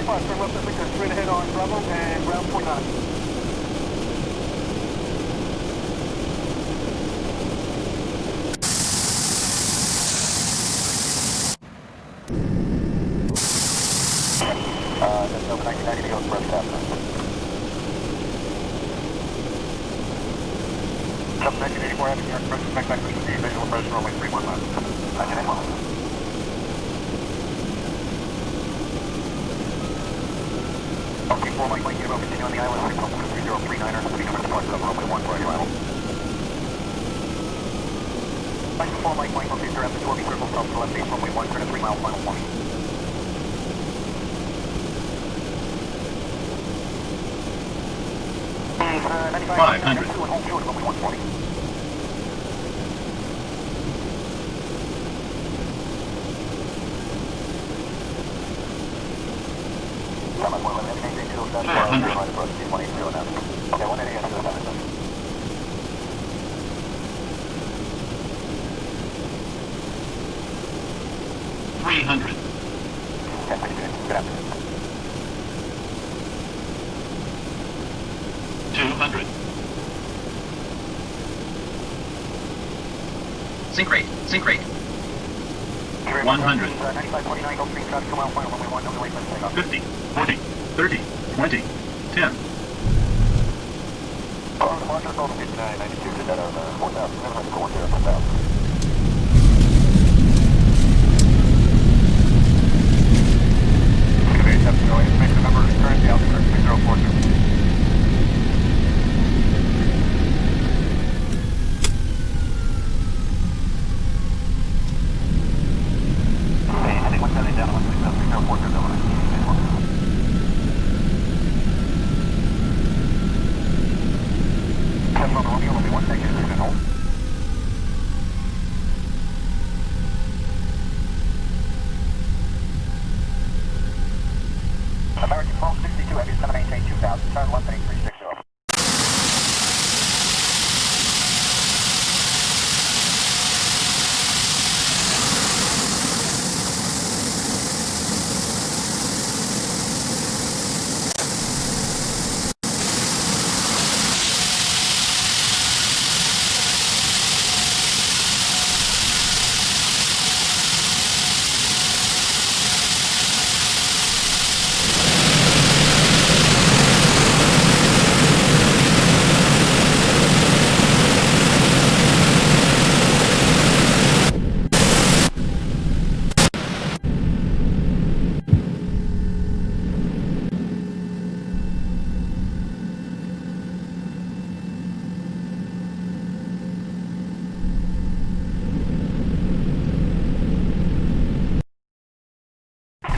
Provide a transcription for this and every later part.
25, turn left at Victor, straight ahead on Bravo and ground 29. That's over 1990 to go express captain. Up 1984 Avenue, York, press back back to the visual pressure runway 31 left. 1981. Okay, 4 Mike, Mike, zero, continue on the island, 3039er, speeding number departure of runway 1 for arrival. Nice 4 Mike, Mike, okay, sir, after 12 circle south to left base, runway 1, turn at 3 miles, final warning. And 500. Home short of runway 140. Sync rate, sync rate. 100. 50, 40, 30, 20, 10. American 1262, heavy 788, 2000, turn left at 8360.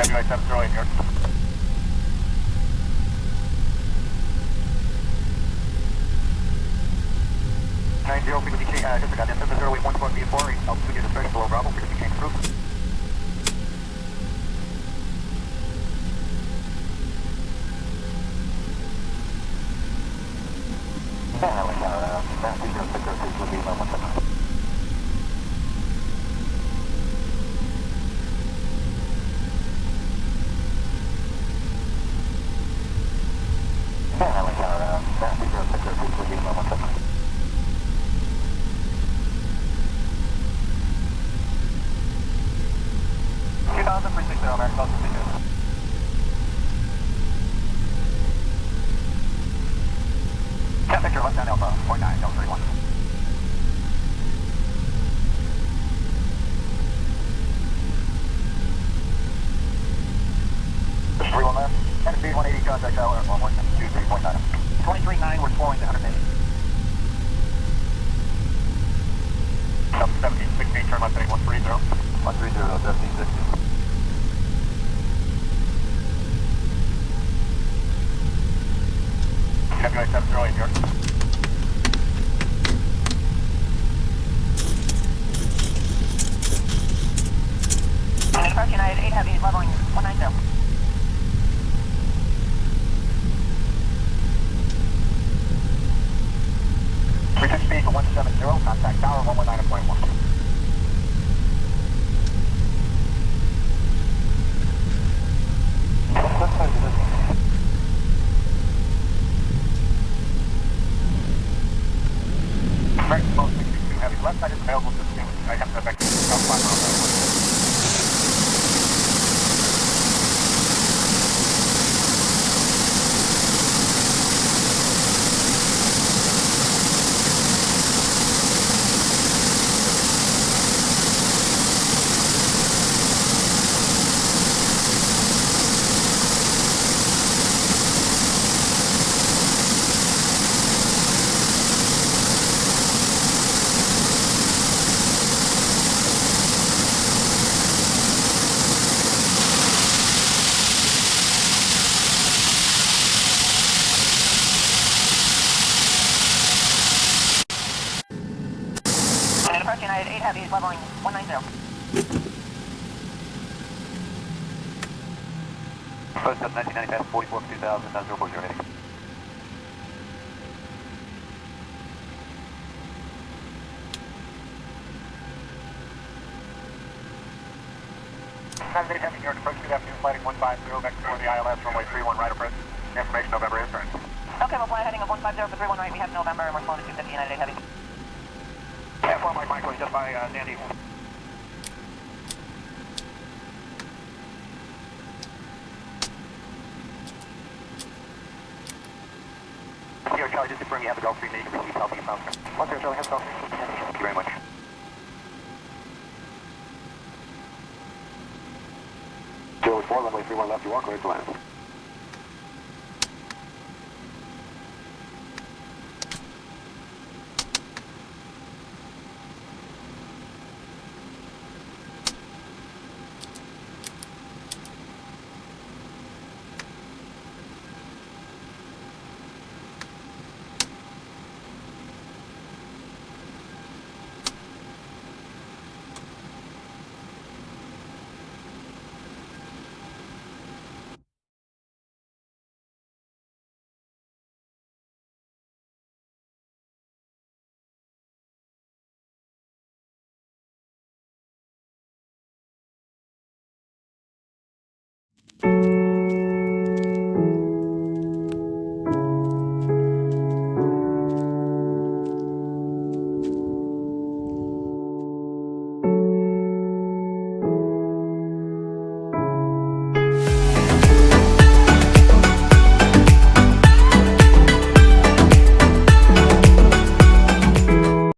Heavyweight 708 here. Nine zero frequency change. Disregard. This is 0814 B4. Altitude is 30 below Bravo. Frequency change through. Temperature left down Alpha, 0.9, Delta 31. This is 31 left. Head speed 180, contact tower at 123.9. 23.9, we're slowing to 180. Delta 1760, turn left heading 130. 130, Delta 1760. Heavyweight 708 here. Approach United 8 Heavy, leveling 190. Return speed to 170, contact tower 119.1. First up 1990 past 44 for 2000, 040 heading. San Jose, New York, approach, good afternoon, flighting 150, back for the ILS, runway 31 right approach. Information November is turn. Okay, we'll fly heading of 150 for 31 right, we have November, and we're slowing to 250 United 8 Heavy. Yeah, 4 Mike Michael, just by Sandy. Here, Charlie, just confirm you have the Gulfstream that you can receive healthy from. Once here, Charlie, have the Gulfstream. Thank you very much. Zero 4, runway 31 left, you are cleared to land.